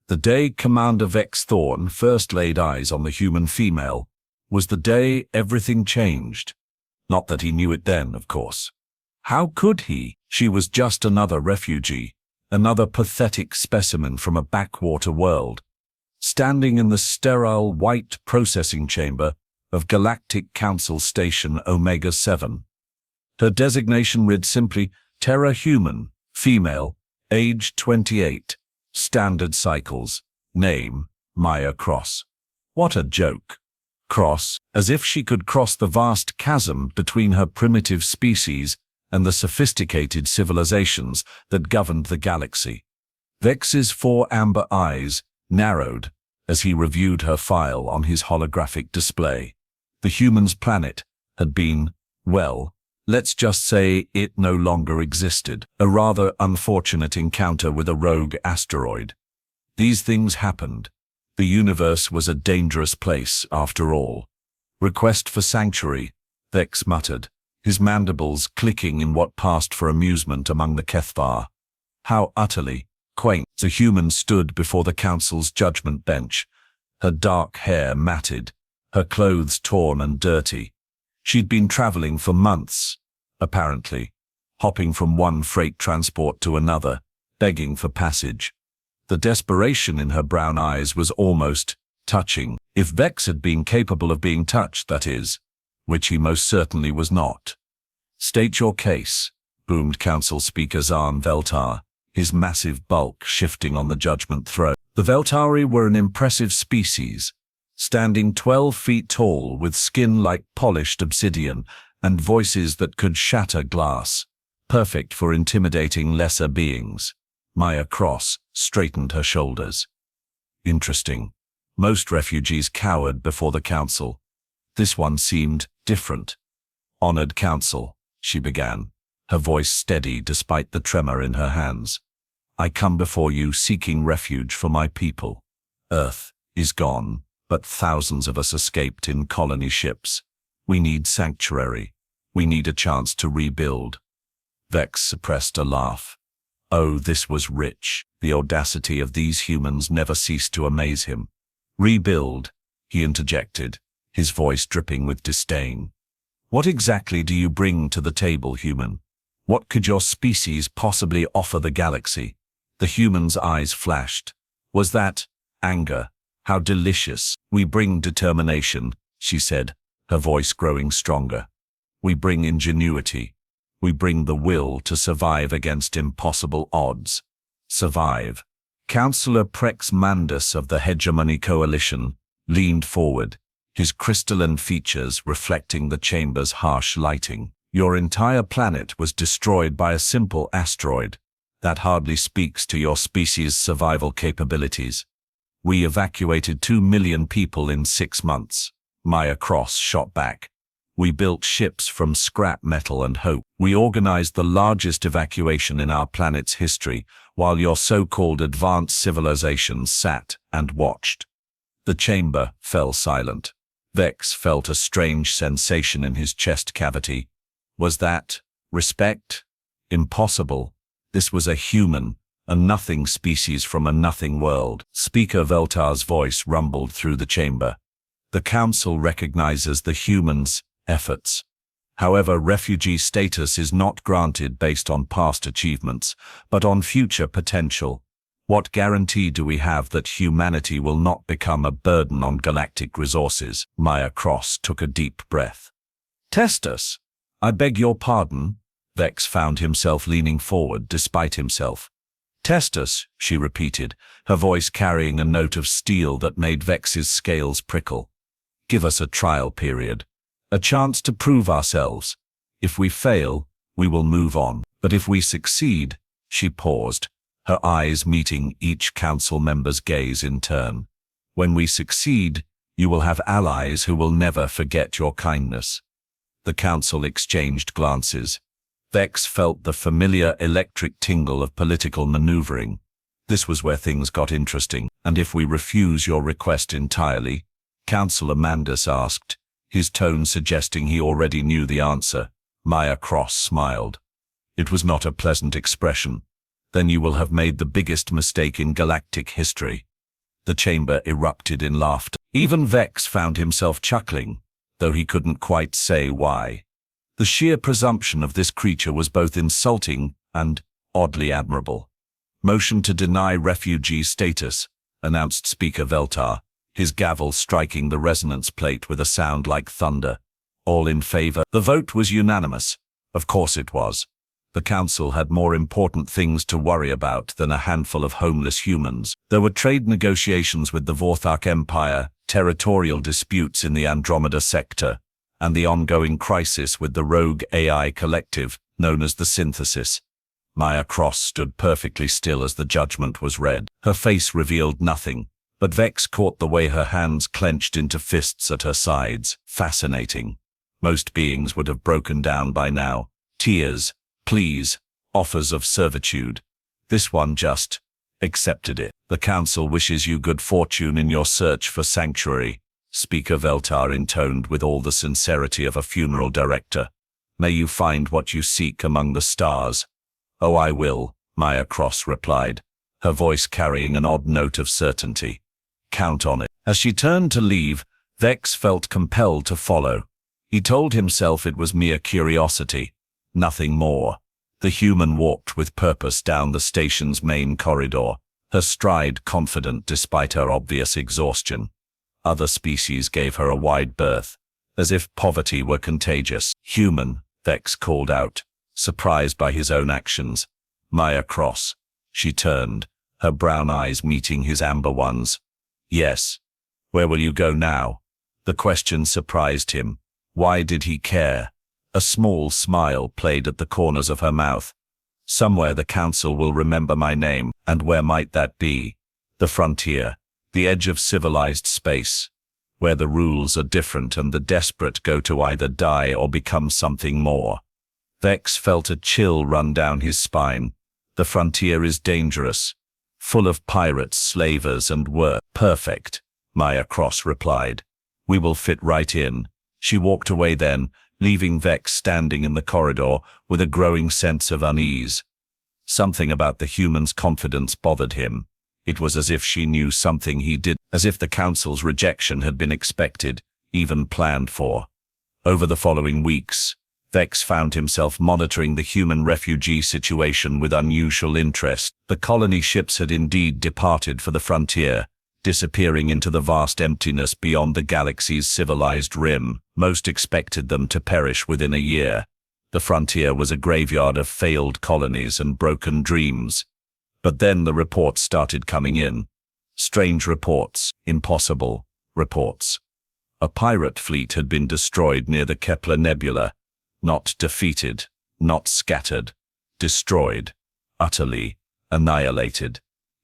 The day Commander Vex Thorne first laid eyes on the human female was the day everything changed. Not that he knew it then, of course. How could he? She was just another refugee, another pathetic specimen from a backwater world, standing in the sterile white processing chamber of Galactic Council Station Omega-7. Her designation read simply Terra Human, female, age 28, standard cycles, name, Maya Cross. What a joke. Cross, as if she could cross the vast chasm between her primitive species and the sophisticated civilizations that governed the galaxy. Vex's 4 amber eyes narrowed as he reviewed her file on his holographic display. The human's planet had been, well, let's just say it no longer existed. A rather unfortunate encounter with a rogue asteroid. These things happened. The universe was a dangerous place, after all. Request for sanctuary, Vex muttered, his mandibles clicking in what passed for amusement among the Kethvar. How utterly quaint. The human stood before the council's judgment bench, her dark hair matted, her clothes torn and dirty. She'd been traveling for months, apparently, hopping from one freight transport to another, begging for passage. The desperation in her brown eyes was almost touching. If Vex had been capable of being touched, that is, which he most certainly was not. State your case, boomed Council Speaker Zahn Veltar, his massive bulk shifting on the judgment throne. The Veltari were an impressive species, standing 12 feet tall with skin like polished obsidian and voices that could shatter glass, perfect for intimidating lesser beings. Maya Cross straightened her shoulders. Interesting. Most refugees cowered before the council. This one seemed different. Honored Council, she began, her voice steady despite the tremor in her hands. I come before you seeking refuge for my people. Earth is gone, but thousands of us escaped in colony ships. We need sanctuary. We need a chance to rebuild. Vex suppressed a laugh. Oh, this was rich. The audacity of these humans never ceased to amaze him. Rebuild, he interjected, his voice dripping with disdain. What exactly do you bring to the table, human? What could your species possibly offer the galaxy? The human's eyes flashed. Was that anger? How delicious. We bring determination, she said, her voice growing stronger. We bring ingenuity. We bring the will to survive against impossible odds. Survive. Councillor Prex Mandus of the Hegemony Coalition leaned forward, his crystalline features reflecting the chamber's harsh lighting. Your entire planet was destroyed by a simple asteroid. That hardly speaks to your species' survival capabilities. We evacuated 2 million people in 6 months. Maya Cross shot back. We built ships from scrap metal and hope. We organized the largest evacuation in our planet's history, while your so-called advanced civilizations sat and watched. The chamber fell silent. Vex felt a strange sensation in his chest cavity. Was that respect? Impossible. This was a human, a nothing species from a nothing world. Speaker Veltar's voice rumbled through the chamber. The council recognizes the humans' efforts. However, refugee status is not granted based on past achievements, but on future potential. What guarantee do we have that humanity will not become a burden on galactic resources? Maya Cross took a deep breath. Test us. I beg your pardon. Vex found himself leaning forward despite himself. Test us, she repeated, her voice carrying a note of steel that made Vex's scales prickle. Give us a trial period. A chance to prove ourselves. If we fail, we will move on. But if we succeed, she paused, her eyes meeting each council member's gaze in turn. When we succeed, you will have allies who will never forget your kindness. The council exchanged glances. Vex felt the familiar electric tingle of political maneuvering. This was where things got interesting. And if we refuse your request entirely? Councillor Mandus asked, his tone suggesting he already knew the answer. Maya Cross smiled. It was not a pleasant expression. Then you will have made the biggest mistake in galactic history. The chamber erupted in laughter. Even Vex found himself chuckling, though he couldn't quite say why. The sheer presumption of this creature was both insulting and oddly admirable. "Motion to deny refugee status," announced Speaker Veltar, his gavel striking the resonance plate with a sound like thunder. "All in favor?" The vote was unanimous. Of course it was. The council had more important things to worry about than a handful of homeless humans. There were trade negotiations with the Vorthark Empire, territorial disputes in the Andromeda sector, and the ongoing crisis with the rogue AI collective known as the Synthesis. Maya Cross stood perfectly still as the judgment was read. Her face revealed nothing, but Vex caught the way her hands clenched into fists at her sides. Fascinating. Most beings would have broken down by now. Tears, pleas, offers of servitude. This one just accepted it. "The council wishes you good fortune in your search for sanctuary," Speaker Veltar intoned with all the sincerity of a funeral director. "May you find what you seek among the stars." "Oh, I will," Maya Cross replied, her voice carrying an odd note of certainty. "Count on it." As she turned to leave, Vex felt compelled to follow. He told himself it was mere curiosity, nothing more. The human walked with purpose down the station's main corridor, her stride confident despite her obvious exhaustion. Other species gave her a wide berth, as if poverty were contagious. "Human," Vex called out, surprised by his own actions. "Maya Cross." She turned, her brown eyes meeting his amber ones. "Yes. Where will you go now?" The question surprised him. Why did he care? A small smile played at the corners of her mouth. "Somewhere the council will remember my name." And where might that be? The frontier, the edge of civilized space, where the rules are different and the desperate go to either die or become something more. Vex felt a chill run down his spine. The frontier is dangerous, full of pirates, slavers, and worse. "Perfect," Maya Cross replied. "We will fit right in." She walked away then, leaving Vex standing in the corridor with a growing sense of unease. Something about the human's confidence bothered him. It was as if she knew something he did, as if the council's rejection had been expected, even planned for. Over the following weeks, Vex found himself monitoring the human refugee situation with unusual interest. The colony ships had indeed departed for the frontier, disappearing into the vast emptiness beyond the galaxy's civilized rim. Most expected them to perish within a year. The frontier was a graveyard of failed colonies and broken dreams. But then the reports started coming in. Strange reports, impossible reports. A pirate fleet had been destroyed near the Kepler Nebula. Not defeated, not scattered, destroyed, utterly annihilated.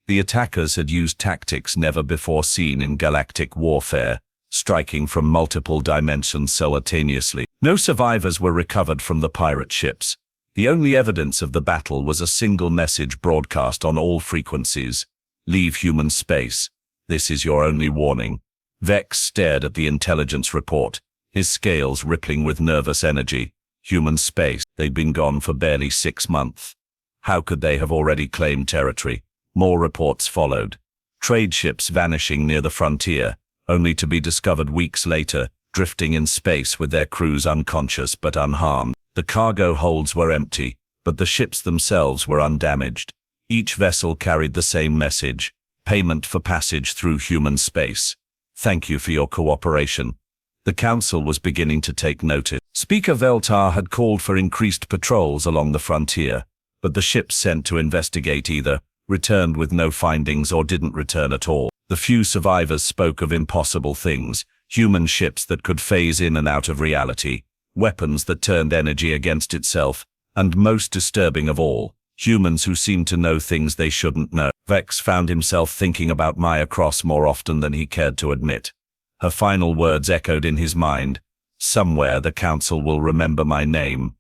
The attackers had used tactics never before seen in galactic warfare, striking from multiple dimensions simultaneously. No survivors were recovered from the pirate ships. The only evidence of the battle was a single message broadcast on all frequencies. "Leave human space. This is your only warning." Vex stared at the intelligence report, his scales rippling with nervous energy. Human space. They'd been gone for barely 6 months. How could they have already claimed territory? More reports followed. Trade ships vanishing near the frontier, only to be discovered weeks later, drifting in space with their crews unconscious but unharmed. The cargo holds were empty, but the ships themselves were undamaged. Each vessel carried the same message: payment for passage through human space. Thank you for your cooperation. The council was beginning to take notice. Speaker Veltar had called for increased patrols along the frontier, but the ships sent to investigate either returned with no findings or didn't return at all. The few survivors spoke of impossible things: human ships that could phase in and out of reality, weapons that turned energy against itself, and most disturbing of all, humans who seemed to know things they shouldn't know. Vex found himself thinking about Maya Cross more often than he cared to admit. Her final words echoed in his mind: "Somewhere the council will remember my name."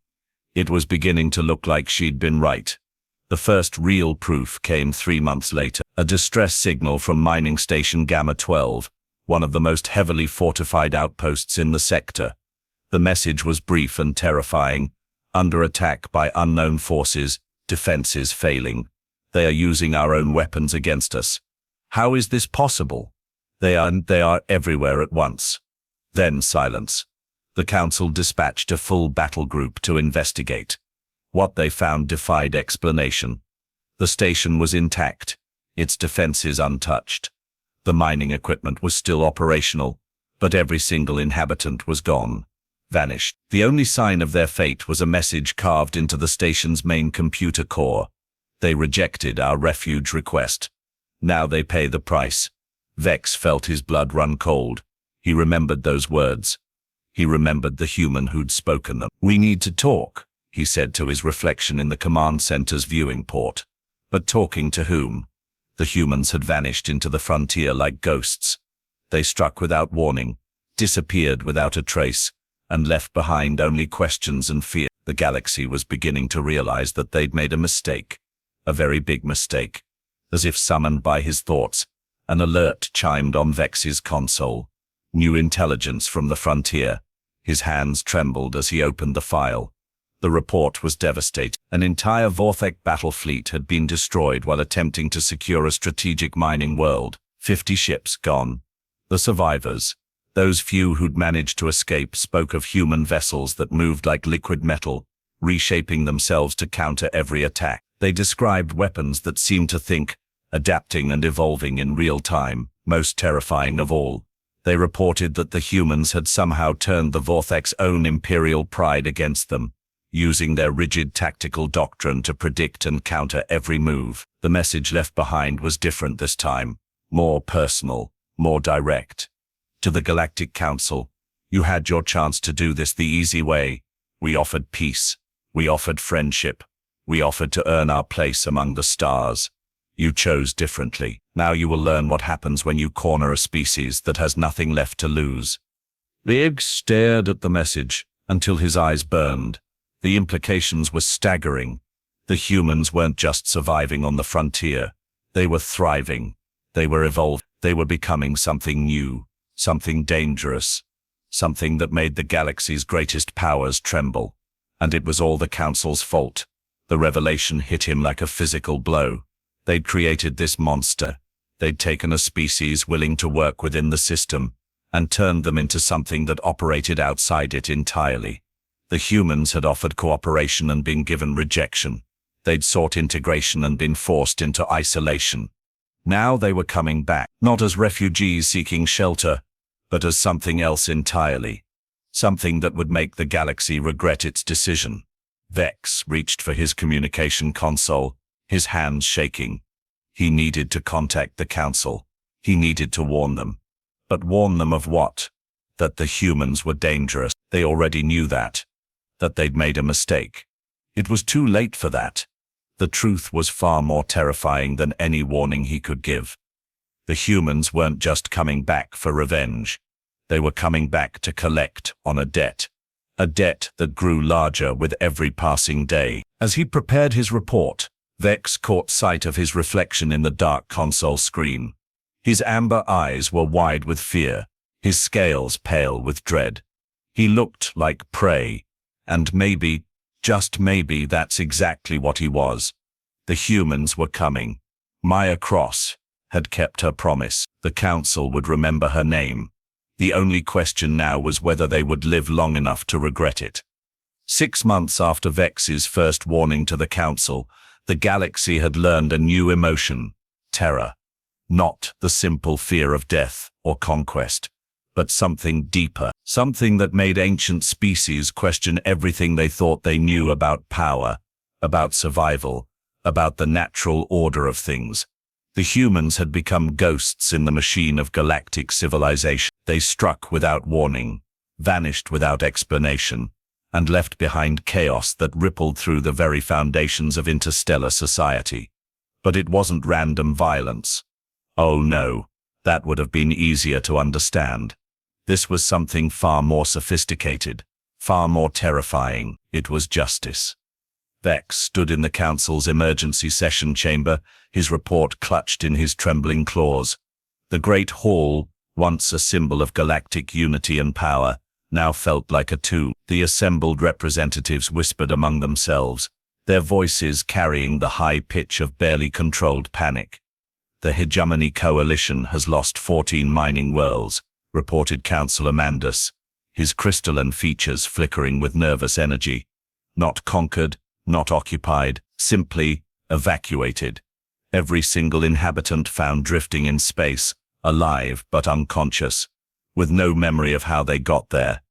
It was beginning to look like she'd been right. The first real proof came 3 months later. A distress signal from mining station Gamma 12, one of the most heavily fortified outposts in the sector. The message was brief and terrifying: "Under attack by unknown forces, defenses failing. They are using our own weapons against us." How is this possible? They are everywhere at once. Then silence. The council dispatched a full battle group to investigate. What they found defied explanation. The station was intact, its defenses untouched. The mining equipment was still operational, but every single inhabitant was gone, vanished. The only sign of their fate was a message carved into the station's main computer core. They rejected our refuge request. Now they pay the price. Vex felt his blood run cold. He remembered those words. He remembered the human who'd spoken them. "We need to talk," he said to his reflection in the command center's viewing port. But talking to whom? The humans had vanished into the frontier like ghosts. They struck without warning, disappeared without a trace, and left behind only questions and fear. The galaxy was beginning to realize that they'd made a mistake, a very big mistake. As if summoned by his thoughts, an alert chimed on Vex's console. New intelligence from the frontier. His hands trembled as he opened the file. The report was devastating. An entire Vorthek battle fleet had been destroyed while attempting to secure a strategic mining world. 50 ships gone. The survivors, those few who'd managed to escape, spoke of human vessels that moved like liquid metal, reshaping themselves to counter every attack. They described weapons that seemed to think, adapting and evolving in real time. Most terrifying of all, they reported that the humans had somehow turned the Vorthek's own imperial pride against them, using their rigid tactical doctrine to predict and counter every move. The message left behind was different this time, more personal, more direct. To the Galactic Council, "You had your chance to do this the easy way. We offered peace. We offered friendship. We offered to earn our place among the stars. You chose differently. Now you will learn what happens when you corner a species that has nothing left to lose." Biggs stared at the message until his eyes burned. The implications were staggering. The humans weren't just surviving on the frontier. They were thriving. They were evolving. They were becoming something new, something dangerous, something that made the galaxy's greatest powers tremble. And it was all the Council's fault. The revelation hit him like a physical blow. They'd created this monster. They'd taken a species willing to work within the system and turned them into something that operated outside it entirely. The humans had offered cooperation and been given rejection. They'd sought integration and been forced into isolation. Now they were coming back, not as refugees seeking shelter, but as something else entirely. Something that would make the galaxy regret its decision. Vex reached for his communication console, his hands shaking. He needed to contact the Council. He needed to warn them. But warn them of what? That the humans were dangerous. They already knew that. That they'd made a mistake. It was too late for that. The truth was far more terrifying than any warning he could give. The humans weren't just coming back for revenge. They were coming back to collect on a debt that grew larger with every passing day. As he prepared his report, Vex caught sight of his reflection in the dark console screen. His amber eyes were wide with fear, his scales pale with dread. He looked like prey, and maybe, just maybe, that's exactly what he was. The humans were coming. Maya Cross had kept her promise. The Council would remember her name. The only question now was whether they would live long enough to regret it. 6 months after Vex's first warning to the Council, the galaxy had learned a new emotion: terror. Not the simple fear of death or conquest, but something deeper, something that made ancient species question everything they thought they knew about power, about survival, about the natural order of things. The humans had become ghosts in the machine of galactic civilization. They struck without warning, vanished without explanation, and left behind chaos that rippled through the very foundations of interstellar society. But it wasn't random violence. Oh no, that would have been easier to understand. This was something far more sophisticated, far more terrifying. It was justice. Vex stood in the Council's emergency session chamber, his report clutched in his trembling claws. The great hall, once a symbol of galactic unity and power, now felt like a tomb. The assembled representatives whispered among themselves, their voices carrying the high pitch of barely controlled panic. The Hegemony Coalition has lost 14 mining worlds, reported Councillor Mandus, his crystalline features flickering with nervous energy. Not conquered, not occupied, simply evacuated. Every single inhabitant found drifting in space, alive but unconscious, with no memory of how they got there.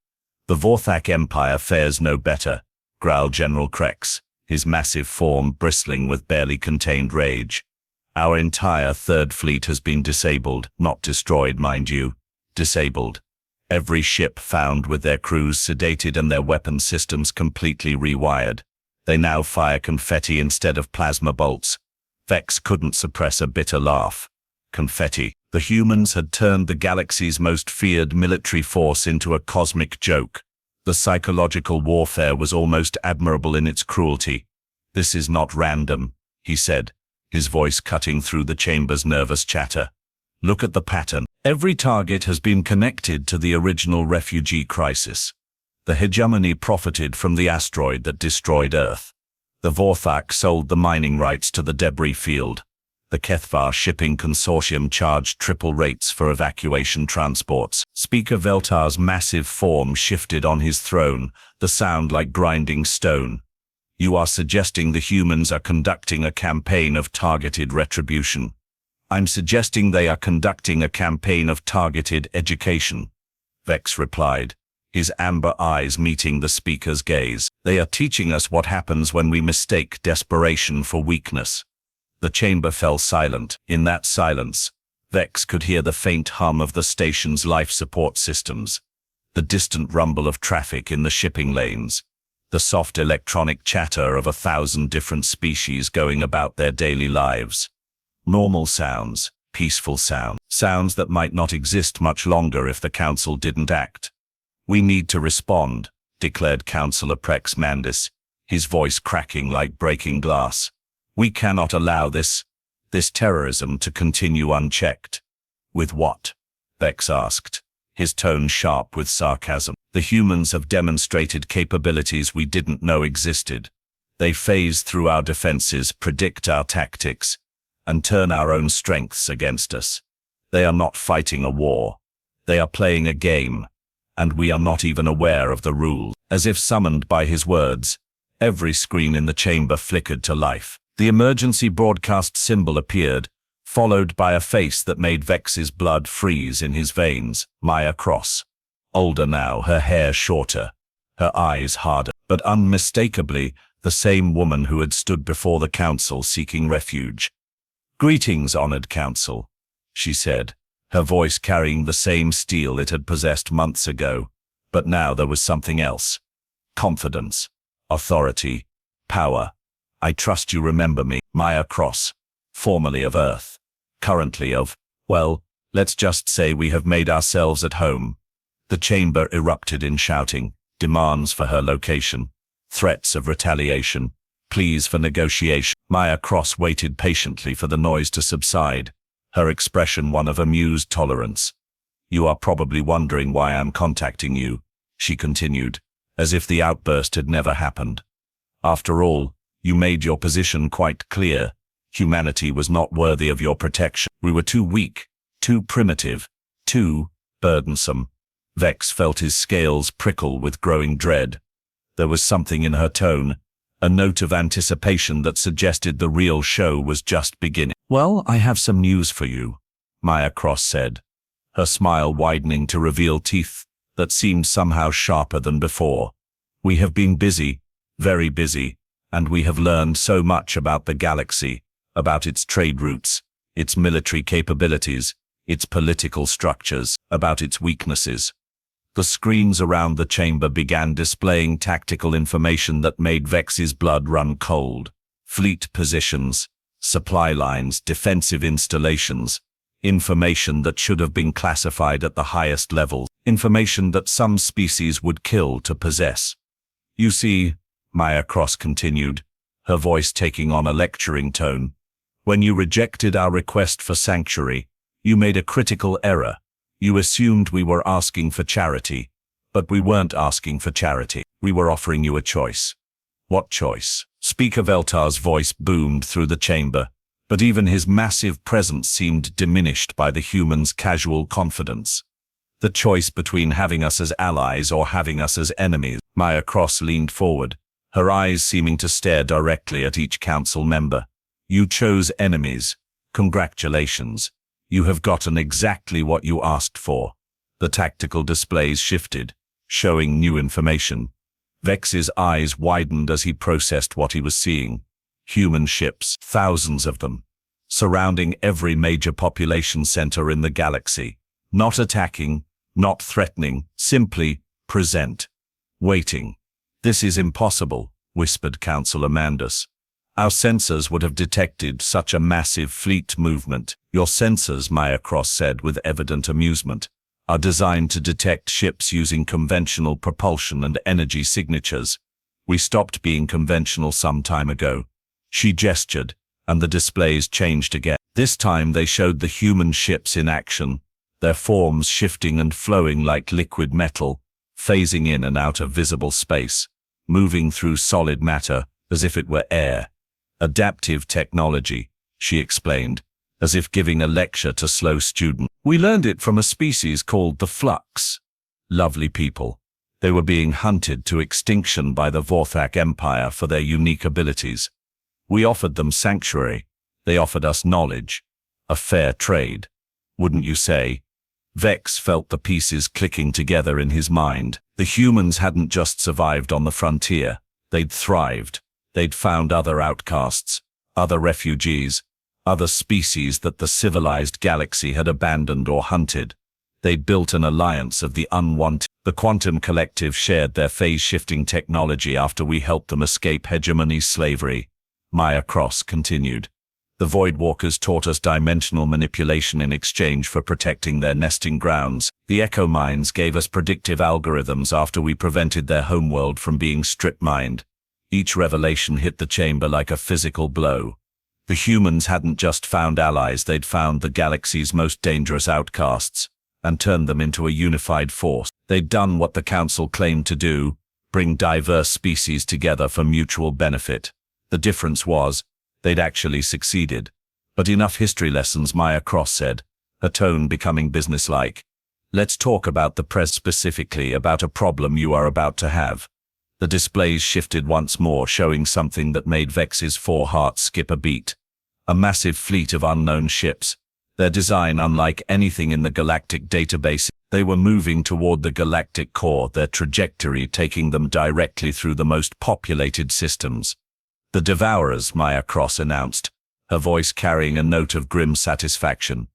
The Vorthak Empire fares no better, growled General Krex, his massive form bristling with barely contained rage. Our entire Third Fleet has been disabled, not destroyed, mind you. Disabled. Every ship found with their crews sedated and their weapon systems completely rewired. They now fire confetti instead of plasma bolts. Vex couldn't suppress a bitter laugh. Confetti. The humans had turned the galaxy's most feared military force into a cosmic joke. The psychological warfare was almost admirable in its cruelty. This is not random, he said, his voice cutting through the chamber's nervous chatter. Look at the pattern. Every target has been connected to the original refugee crisis. The hegemony profited from the asteroid that destroyed Earth. The Vorthak sold the mining rights to the debris field. The Kethvar shipping consortium charged triple rates for evacuation transports. Speaker Veltar's massive form shifted on his throne, the sound like grinding stone. You are suggesting the humans are conducting a campaign of targeted retribution. I'm suggesting they are conducting a campaign of targeted education, Vex replied, his amber eyes meeting the speaker's gaze. They are teaching us what happens when we mistake desperation for weakness. The chamber fell silent. In that silence, Vex could hear the faint hum of the station's life support systems, the distant rumble of traffic in the shipping lanes, the soft electronic chatter of 1,000 different species going about their daily lives. Normal sounds, peaceful sounds, sounds that might not exist much longer if the Council didn't act. We need to respond, declared Councillor Prex Mandis, his voice cracking like breaking glass. We cannot allow this terrorism to continue unchecked. With what? Vex asked, his tone sharp with sarcasm. The humans have demonstrated capabilities we didn't know existed. They phase through our defenses, predict our tactics, and turn our own strengths against us. They are not fighting a war. They are playing a game, and we are not even aware of the rules. As if summoned by his words, every screen in the chamber flickered to life. The emergency broadcast symbol appeared, followed by a face that made Vex's blood freeze in his veins. Maya Cross. Older now, her hair shorter, her eyes harder, but unmistakably the same woman who had stood before the Council seeking refuge. Greetings, honored Council, she said, her voice carrying the same steel it had possessed months ago, but now there was something else. Confidence, authority, power. I trust you remember me, Maya Cross, formerly of Earth, currently of, well, let's just say we have made ourselves at home. The chamber erupted in shouting, demands for her location, threats of retaliation, pleas for negotiation. Maya Cross waited patiently for the noise to subside, her expression one of amused tolerance. You are probably wondering why I'm contacting you, she continued, as if the outburst had never happened. After all, you made your position quite clear. Humanity was not worthy of your protection. We were too weak, too primitive, too burdensome. Vex felt his scales prickle with growing dread. There was something in her tone, a note of anticipation that suggested the real show was just beginning. Well, I have some news for you, Maya Cross said, her smile widening to reveal teeth that seemed somehow sharper than before. We have been busy, very busy, and we have learned so much about the galaxy, about its trade routes, its military capabilities, its political structures, about its weaknesses. The screens around the chamber began displaying tactical information that made Vex's blood run cold. Fleet positions, supply lines, defensive installations, information that should have been classified at the highest level, information that some species would kill to possess. You see, Maya Cross continued, her voice taking on a lecturing tone, when you rejected our request for sanctuary, you made a critical error. You assumed we were asking for charity, but we weren't asking for charity. We were offering you a choice. What choice? Speaker Veltar's voice boomed through the chamber, But even his massive presence seemed diminished by the humans' casual confidence. The choice between having us as allies or having us as enemies. Maya Cross leaned forward, her eyes seeming to stare directly at each council member. You chose enemies. Congratulations. You have gotten exactly what you asked for. The tactical displays shifted, showing new information. Vex's eyes widened as he processed what he was seeing. Human ships, thousands of them, surrounding every major population center in the galaxy. Not attacking, not threatening, simply present. Waiting. This is impossible, whispered Councillor Mandus. Our sensors would have detected such a massive fleet movement. Your sensors, Maya Cross said with evident amusement, are designed to detect ships using conventional propulsion and energy signatures. We stopped being conventional some time ago. She gestured, and the displays changed again. This time they showed the human ships in action, their forms shifting and flowing like liquid metal, phasing in and out of visible space, moving through solid matter as if it were air. Adaptive technology, she explained, as if giving a lecture to slow students. We learned it from a species called the Flux. Lovely people. They were being hunted to extinction by the Vorthak Empire for their unique abilities. We offered them sanctuary. They offered us knowledge. A fair trade. Wouldn't you say? Vex felt the pieces clicking together in his mind. The humans hadn't just survived on the frontier. They'd thrived. They'd found other outcasts, other refugees, other species that the civilized galaxy had abandoned or hunted. They'd built an alliance of the unwanted. The Quantum Collective shared their phase-shifting technology after we helped them escape hegemony slavery. Maya Cross continued. The Voidwalkers taught us dimensional manipulation in exchange for protecting their nesting grounds. The Echo Mines gave us predictive algorithms after we prevented their homeworld from being strip-mined. Each revelation hit the chamber like a physical blow. The humans hadn't just found allies, they'd found the galaxy's most dangerous outcasts, and turned them into a unified force. They'd done what the Council claimed to do, bring diverse species together for mutual benefit. The difference was, they'd actually succeeded. But enough history lessons, Maya Cross said, her tone becoming businesslike. Let's talk about the press, specifically about a problem you are about to have. The displays shifted once more, showing something that made Vex's four hearts skip a beat. A massive fleet of unknown ships. Their design unlike anything in the Galactic database. They were moving toward the Galactic core, their trajectory taking them directly through the most populated systems. The Devourers, Maya Cross announced, her voice carrying a note of grim satisfaction.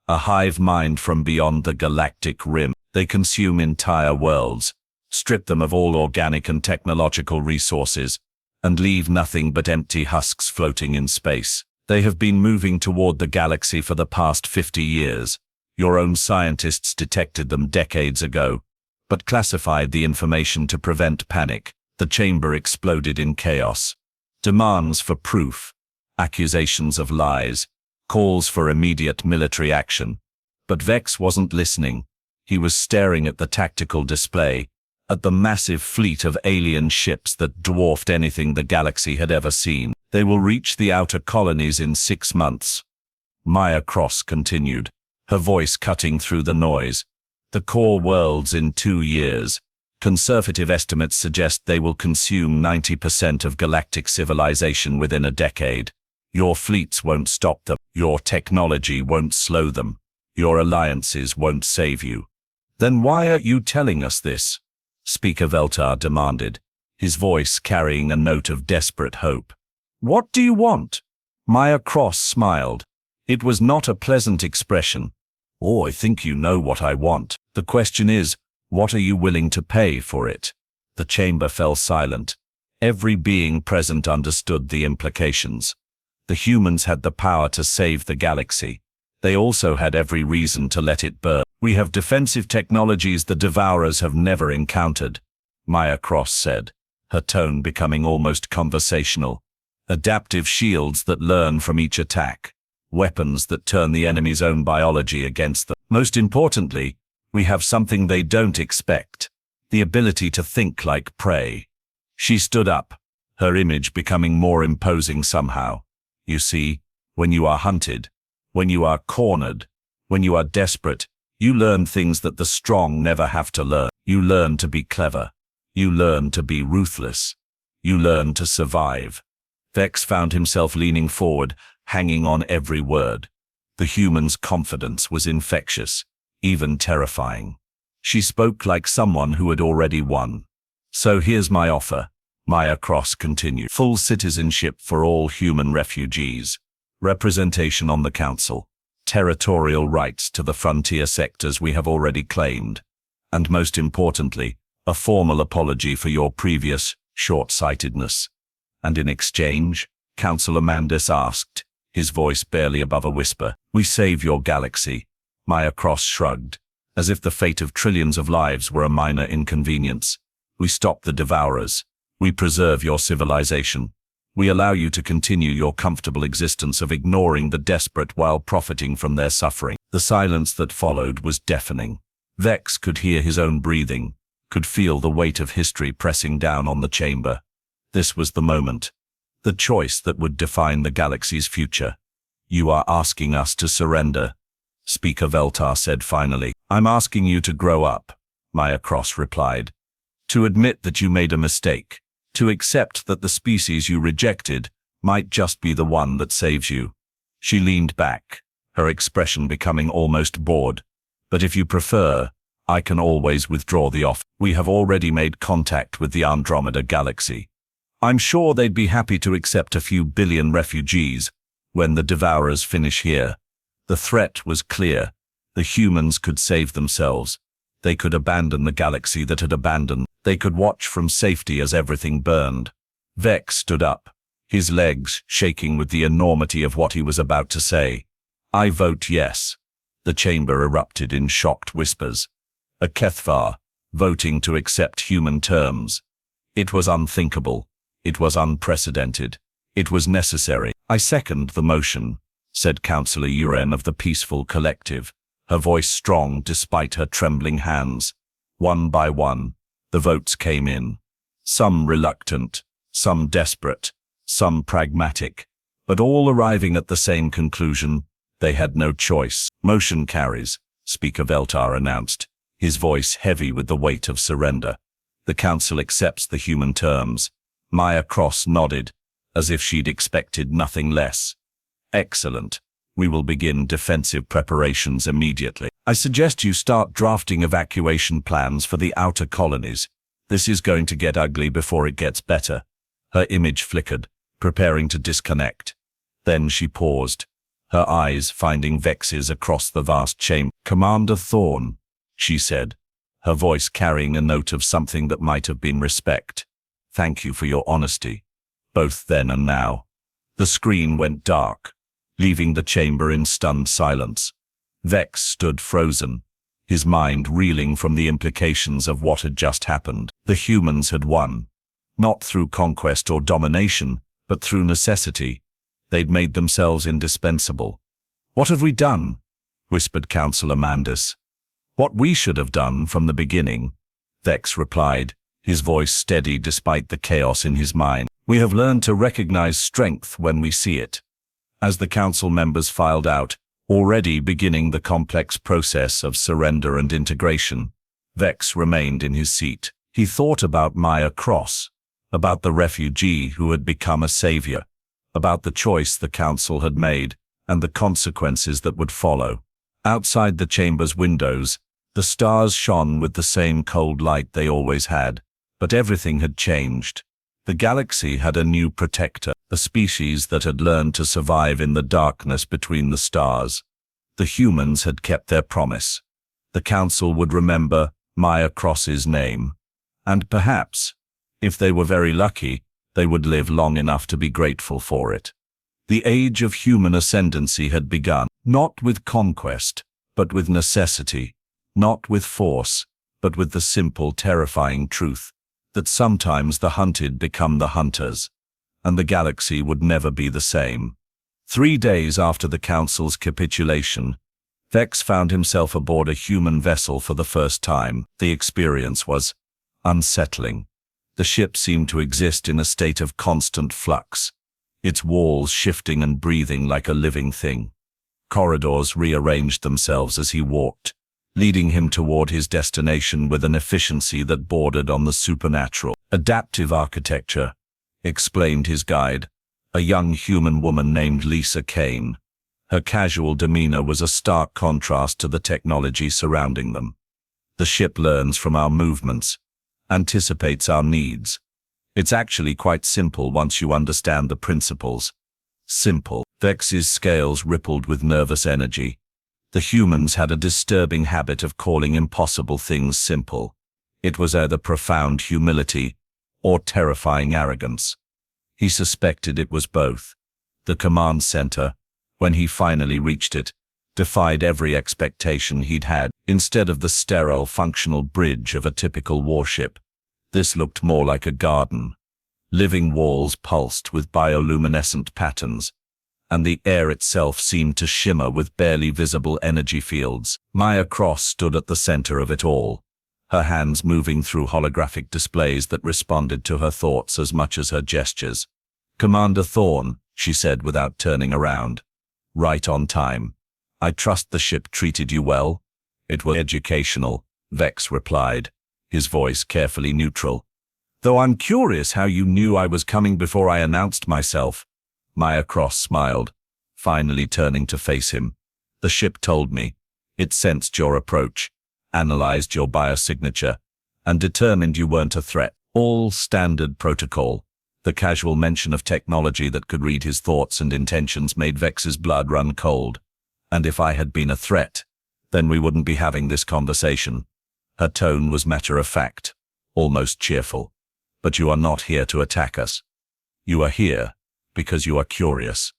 A hive mind from beyond the galactic rim. They consume entire worlds, strip them of all organic and technological resources, and leave nothing but empty husks floating in space. They have been moving toward the galaxy for the past 50 years. Your own scientists detected them decades ago, but classified the information to prevent panic. The chamber exploded in chaos. Demands for proof, accusations of lies, calls for immediate military action. But Vex wasn't listening. He was staring at the tactical display, at the massive fleet of alien ships that dwarfed anything the galaxy had ever seen. They will reach the outer colonies in 6 months. Maya Cross continued, her voice cutting through the noise. The core worlds in 2 years. Conservative estimates suggest they will consume 90% of galactic civilization within a decade. Your fleets won't stop them. Your technology won't slow them. Your alliances won't save you. Then why are you telling us this? Speaker Veltar demanded, his voice carrying a note of desperate hope. What do you want? Maya Cross smiled. It was not a pleasant expression. Oh, I think you know what I want. The question is, what are you willing to pay for it? The chamber fell silent. Every being present understood the implications. The humans had the power to save the galaxy. They also had every reason to let it burn. We have defensive technologies the Devourers have never encountered, Maya Cross said, her tone becoming almost conversational. Adaptive shields that learn from each attack. Weapons that turn the enemy's own biology against them. Most importantly, we have something they don't expect. The ability to think like prey. She stood up, her image becoming more imposing somehow. You see, When you are hunted, when you are cornered, when you are desperate, you learn things that the strong never have to learn. You learn to be clever. You learn to be ruthless. You learn to survive. Vex found himself leaning forward, hanging on every word. The human's confidence was infectious, even terrifying. She spoke like someone who had already won. So here's my offer, Maya Cross continued. Full citizenship for all human refugees, representation on the council, territorial rights to the frontier sectors we have already claimed, and most importantly, a formal apology for your previous short-sightedness. And in exchange, Councillor Mandis asked, his voice barely above a whisper, we save your galaxy. Maya Cross shrugged, as if the fate of trillions of lives were a minor inconvenience. We stop the devourers. We preserve your civilization. We allow you to continue your comfortable existence of ignoring the desperate while profiting from their suffering. The silence that followed was deafening. Vex could hear his own breathing, could feel the weight of history pressing down on the chamber. This was the moment, the choice that would define the galaxy's future. You are asking us to surrender, Speaker Veltar said finally. I'm asking you to grow up, Maya Cross replied. To admit that you made a mistake, to accept that the species you rejected might just be the one that saves you. She leaned back, her expression becoming almost bored. But if you prefer, I can always withdraw the offer. We have already made contact with the Andromeda Galaxy. I'm sure they'd be happy to accept a few billion refugees when the Devourers finish here. The threat was clear. The humans could save themselves. They could abandon the galaxy that had abandoned. They could watch from safety as everything burned. Vex stood up, his legs shaking with the enormity of what he was about to say. I vote yes. The chamber erupted in shocked whispers. A Kethvar, voting to accept human terms. It was unthinkable. It was unprecedented. It was necessary. I second the motion, said Councillor Uren of the Peaceful Collective, her voice strong despite her trembling hands. One by one, the votes came in. Some reluctant, some desperate, some pragmatic, but all arriving at the same conclusion. They had no choice. Motion carries, Speaker Veltar announced, his voice heavy with the weight of surrender. The council accepts the human terms. Maya Cross nodded, as if she'd expected nothing less. Excellent. We will begin defensive preparations immediately. I suggest you start drafting evacuation plans for the outer colonies. This is going to get ugly before it gets better. Her image flickered, preparing to disconnect. Then she paused, her eyes finding Vex's across the vast chamber. Commander Thorne, she said, her voice carrying a note of something that might have been respect. Thank you for your honesty, both then and now. The screen went dark, leaving the chamber in stunned silence. Vex stood frozen, his mind reeling from the implications of what had just happened. The humans had won, not through conquest or domination, but through necessity. They'd made themselves indispensable. What have we done? Whispered Councillor Mandis. What we should have done from the beginning, Vex replied, his voice steady despite the chaos in his mind. We have learned to recognize strength when we see it. As the council members filed out, already beginning the complex process of surrender and integration, Vex remained in his seat. He thought about Maya Cross, about the refugee who had become a savior, about the choice the council had made, and the consequences that would follow. Outside the chamber's windows, the stars shone with the same cold light they always had, but everything had changed. The galaxy had a new protector, a species that had learned to survive in the darkness between the stars. The humans had kept their promise. The council would remember Maya Cross's name, and perhaps, if they were very lucky, they would live long enough to be grateful for it. The age of human ascendancy had begun, not with conquest, but with necessity, not with force, but with the simple, terrifying truth that sometimes the hunted become the hunters, and the galaxy would never be the same. 3 days after the council's capitulation, Vex found himself aboard a human vessel for the first time. The experience was unsettling. The ship seemed to exist in a state of constant flux. its walls shifting and breathing like a living thing. Corridors rearranged themselves as he walked, leading him toward his destination with an efficiency that bordered on the supernatural. Adaptive architecture, explained his guide, a young human woman named Lisa Kane. Her casual demeanor was a stark contrast to the technology surrounding them. The ship learns from our movements, anticipates our needs. It's actually quite simple once you understand the principles. Simple. Vex's scales rippled with nervous energy. The humans had a disturbing habit of calling impossible things simple. It was either profound humility or terrifying arrogance. He suspected it was both. The command center, when he finally reached it, defied every expectation he'd had. Instead of the sterile, functional bridge of a typical warship, this looked more like a garden. Living walls pulsed with bioluminescent patterns, and the air itself seemed to shimmer with barely visible energy fields. Maya Cross stood at the center of it all, her hands moving through holographic displays that responded to her thoughts as much as her gestures. "Commander Thorne," she said without turning around. "Right on time. I trust the ship treated you well?" "It was educational," Vex replied, his voice carefully neutral. "Though I'm curious how you knew I was coming before I announced myself." Maya Cross smiled, finally turning to face him. "The ship told me. It sensed your approach, analyzed your biosignature, and determined you weren't a threat. All standard protocol." The casual mention of technology that could read his thoughts and intentions made Vex's blood run cold. "And if I had been a threat, then we wouldn't be having this conversation." Her tone was matter-of-fact, almost cheerful. "But you are not here to attack us. You are here because you are curious,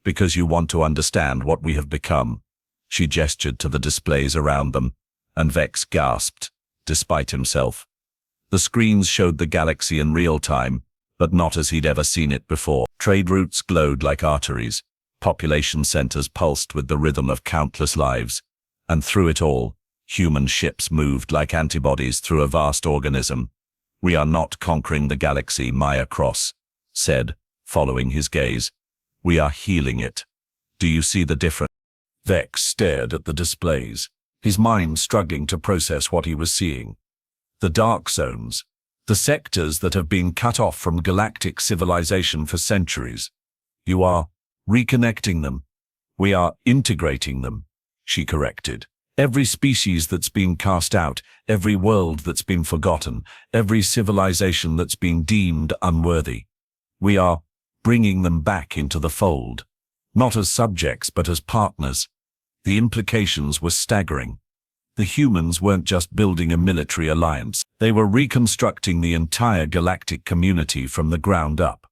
because you want to understand what we have become." She gestured to the displays around them, and Vex gasped, despite himself. The screens showed the galaxy in real time, but not as he'd ever seen it before. Trade routes glowed like arteries, population centers pulsed with the rhythm of countless lives, and through it all, human ships moved like antibodies through a vast organism. "We are not conquering the galaxy," Maya Cross said, following his gaze. "We are healing it. Do you see the difference?" Vex stared at the displays, his mind struggling to process what he was seeing. The dark zones, the sectors that have been cut off from galactic civilization for centuries. "You are reconnecting them. We are integrating them," she corrected. "Every species that's been cast out, every world that's been forgotten, every civilization that's been deemed unworthy. We are bringing them back into the fold, not as subjects but as partners." The implications were staggering. The humans weren't just building a military alliance, they were reconstructing the entire galactic community from the ground up.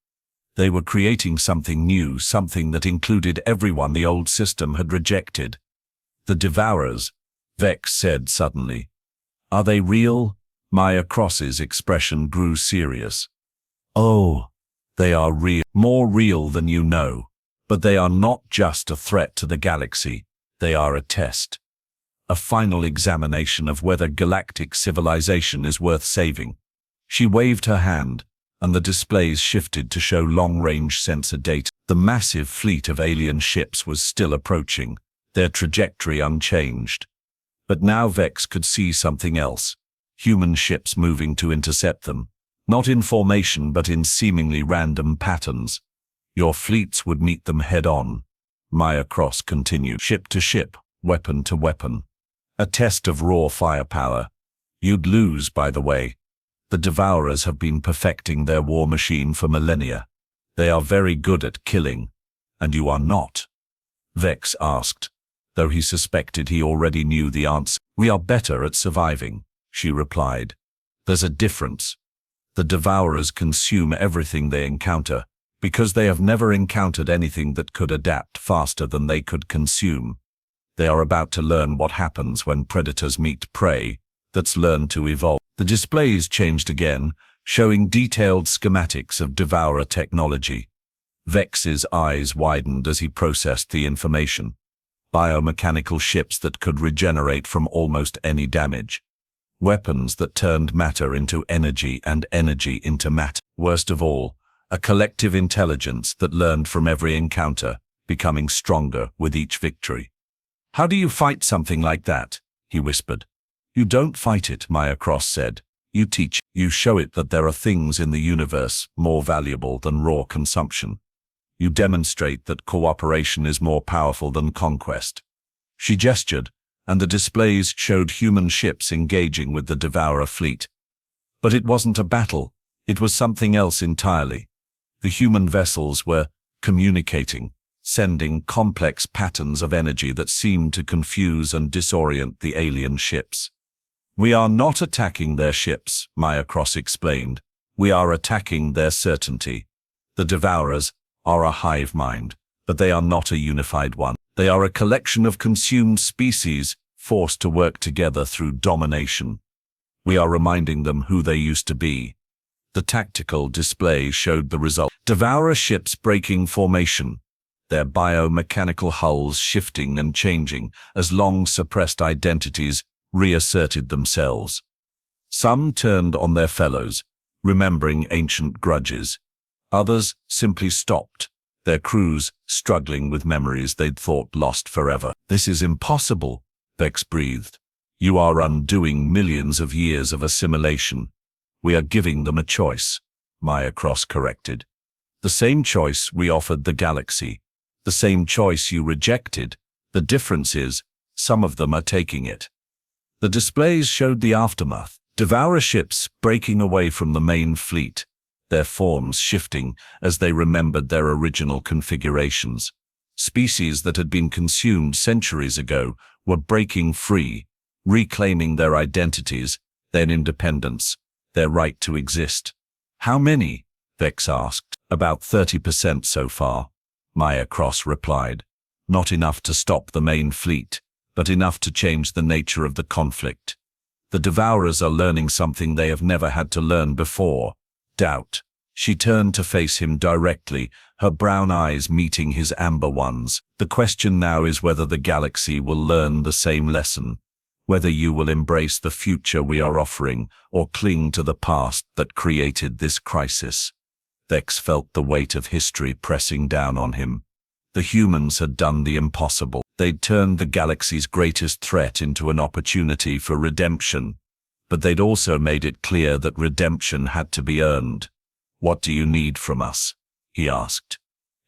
They were creating something new, something that included everyone the old system had rejected. "The Devourers," Vex said suddenly. "Are they real?" Maya Cross's expression grew serious. "Oh, they are real. More real than you know. But they are not just a threat to the galaxy, they are a test. A final examination of whether galactic civilization is worth saving." She waved her hand, and the displays shifted to show long-range sensor data. The massive fleet of alien ships was still approaching, their trajectory unchanged. But now Vex could see something else. Human ships moving to intercept them, not in formation but in seemingly random patterns. "Your fleets would meet them head-on," Maya Cross continued. "Ship to ship, weapon to weapon. A test of raw firepower. You'd lose, by the way. The Devourers have been perfecting their war machine for millennia. They are very good at killing, and you are not." Vex asked, though he suspected he already knew the answer. "We are better at surviving," she replied. "There's a difference. The Devourers consume everything they encounter, because they have never encountered anything that could adapt faster than they could consume. They are about to learn what happens when predators meet prey that's learned to evolve." The displays changed again, showing detailed schematics of Devourer technology. Vex's eyes widened as he processed the information. Biomechanical ships that could regenerate from almost any damage. Weapons that turned matter into energy and energy into matter. Worst of all, a collective intelligence that learned from every encounter, becoming stronger with each victory. "How do you fight something like that?" he whispered. "You don't fight it," Maya Cross said. "You teach, you show it that there are things in the universe more valuable than raw consumption. You demonstrate that cooperation is more powerful than conquest." She gestured, and the displays showed human ships engaging with the Devourer fleet. But it wasn't a battle, it was something else entirely. The human vessels were communicating, sending complex patterns of energy that seemed to confuse and disorient the alien ships. "We are not attacking their ships," Maya Cross explained. "We are attacking their certainty. The Devourers are a hive mind, but they are not a unified one. They are a collection of consumed species forced to work together through domination. We are reminding them who they used to be." The tactical display showed the result. Devourer ships breaking formation, their biomechanical hulls shifting and changing as long-suppressed identities reasserted themselves. Some turned on their fellows, remembering ancient grudges. Others simply stopped, their crews struggling with memories they'd thought lost forever. "This is impossible," Vex breathed. "You are undoing millions of years of assimilation." "We are giving them a choice," Maya Cross corrected. "The same choice we offered the galaxy. The same choice you rejected. The difference is, some of them are taking it." The displays showed the aftermath. Devourer ships breaking away from the main fleet, their forms shifting as they remembered their original configurations. Species that had been consumed centuries ago were breaking free, reclaiming their identities, their independence, their right to exist. "How many?" Vex asked. "About 30% so far," Maya Cross replied. "Not enough to stop the main fleet, but enough to change the nature of the conflict. The Devourers are learning something they have never had to learn before: doubt." She turned to face him directly, her brown eyes meeting his amber ones. "The question now is whether the galaxy will learn the same lesson, whether you will embrace the future we are offering or cling to the past that created this crisis." Vex felt the weight of history pressing down on him. The humans had done the impossible. They'd turned the galaxy's greatest threat into an opportunity for redemption, but they'd also made it clear that redemption had to be earned. "What do you need from us?" he asked.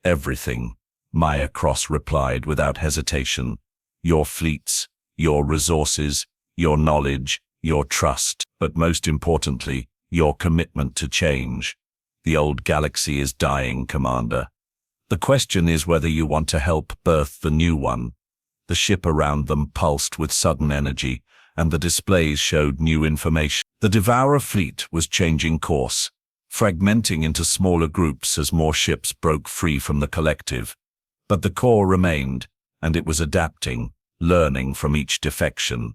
"Everything," Maya Cross replied without hesitation. "Your fleets, your resources, your knowledge, your trust, but most importantly, your commitment to change. The old galaxy is dying, Commander. The question is whether you want to help birth the new one." The ship around them pulsed with sudden energy, and the displays showed new information. The Devourer fleet was changing course, fragmenting into smaller groups as more ships broke free from the collective. But the core remained, and it was adapting, learning from each defection.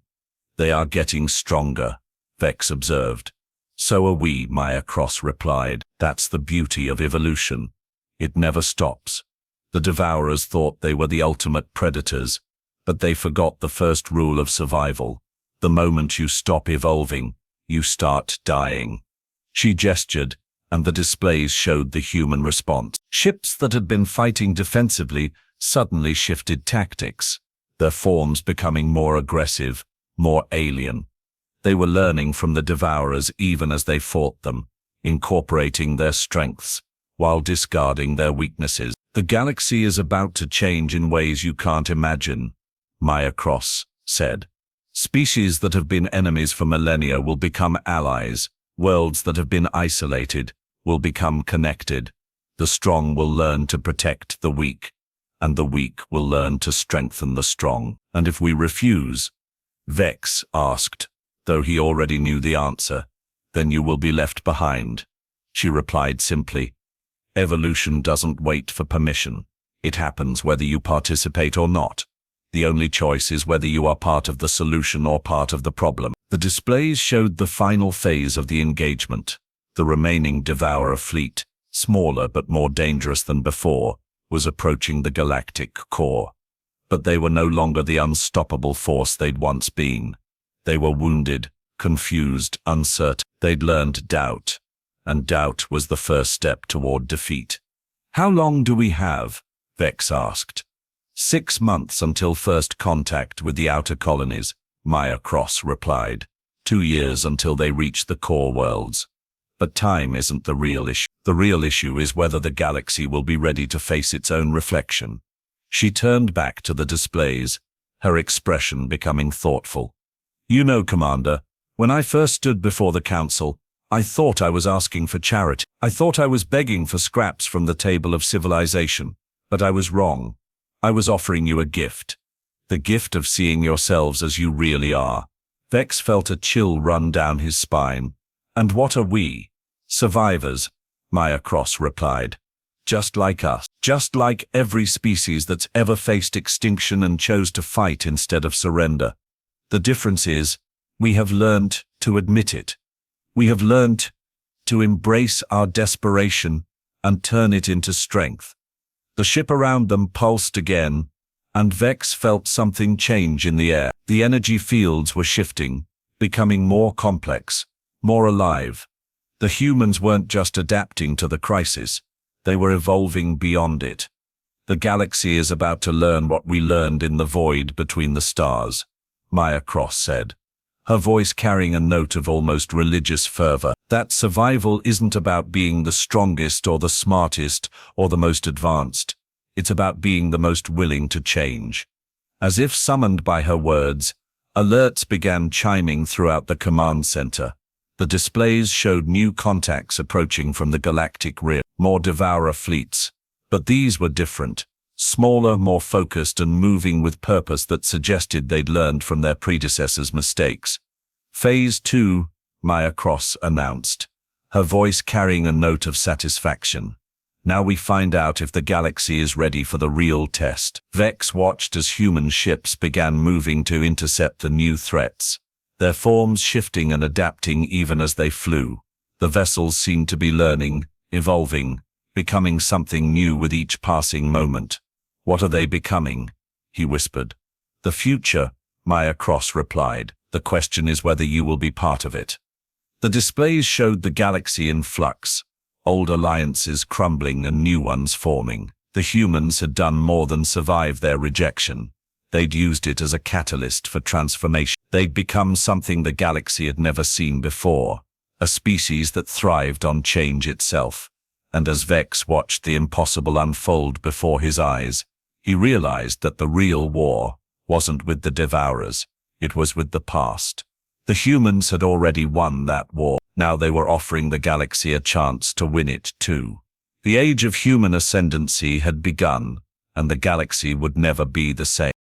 "They are getting stronger," Vex observed. "So are we," Maya Cross replied. "That's the beauty of evolution. It never stops." The Devourers thought they were the ultimate predators, but they forgot the first rule of survival. The moment you stop evolving, you start dying. She gestured, and the displays showed the human response. Ships that had been fighting defensively suddenly shifted tactics, their forms becoming more aggressive, more alien. They were learning from the Devourers even as they fought them, incorporating their strengths, while discarding their weaknesses. "The galaxy is about to change in ways you can't imagine," Maya Cross said. "Species that have been enemies for millennia will become allies. Worlds that have been isolated will become connected. The strong will learn to protect the weak, and the weak will learn to strengthen the strong." "And if we refuse?" Vex asked, though he already knew the answer. "Then you will be left behind," she replied simply. "Evolution doesn't wait for permission. It happens whether you participate or not. The only choice is whether you are part of the solution or part of the problem." The displays showed the final phase of the engagement. The remaining Devourer fleet, smaller but more dangerous than before, was approaching the galactic core. But they were no longer the unstoppable force they'd once been. They were wounded, confused, uncertain. They'd learned doubt, and doubt was the first step toward defeat. "How long do we have?" Vex asked. 6 months until first contact with the outer colonies, Maya Cross replied. 2 years until they reach the core worlds. But time isn't the real issue. The real issue is whether the galaxy will be ready to face its own reflection. She turned back to the displays, her expression becoming thoughtful. "You know, Commander, when I first stood before the Council, I thought I was asking for charity. I thought I was begging for scraps from the table of civilization, but I was wrong. I was offering you a gift. The gift of seeing yourselves as you really are." Vex felt a chill run down his spine. "And what are we?" "Survivors," Maya Cross replied. "Just like us. Just like every species that's ever faced extinction and chose to fight instead of surrender. The difference is, we have learned to admit it. We have learned to embrace our desperation and turn it into strength." The ship around them pulsed again, and Vex felt something change in the air. The energy fields were shifting, becoming more complex, more alive. The humans weren't just adapting to the crisis, they were evolving beyond it. "The galaxy is about to learn what we learned in the void between the stars," Maya Cross said, her voice carrying a note of almost religious fervor. "That survival isn't about being the strongest or the smartest or the most advanced. It's about being the most willing to change." As if summoned by her words, alerts began chiming throughout the command center. The displays showed new contacts approaching from the Galactic Rim, more Devourer fleets. But these were different, smaller, more focused, and moving with purpose that suggested they'd learned from their predecessors' mistakes. "Phase 2, Maya Cross announced, her voice carrying a note of satisfaction. "Now we find out if the galaxy is ready for the real test." Vex watched as human ships began moving to intercept the new threats, their forms shifting and adapting even as they flew. The vessels seemed to be learning, evolving, becoming something new with each passing moment. "What are they becoming?" he whispered. "The future," Maya Cross replied. "The question is whether you will be part of it." The displays showed the galaxy in flux, old alliances crumbling and new ones forming. The humans had done more than survive their rejection. They'd used it as a catalyst for transformation. They'd become something the galaxy had never seen before, a species that thrived on change itself. And as Vex watched the impossible unfold before his eyes, he realized that the real war wasn't with the Devourers, it was with the past. The humans had already won that war. Now they were offering the galaxy a chance to win it too. The age of human ascendancy had begun, and the galaxy would never be the same.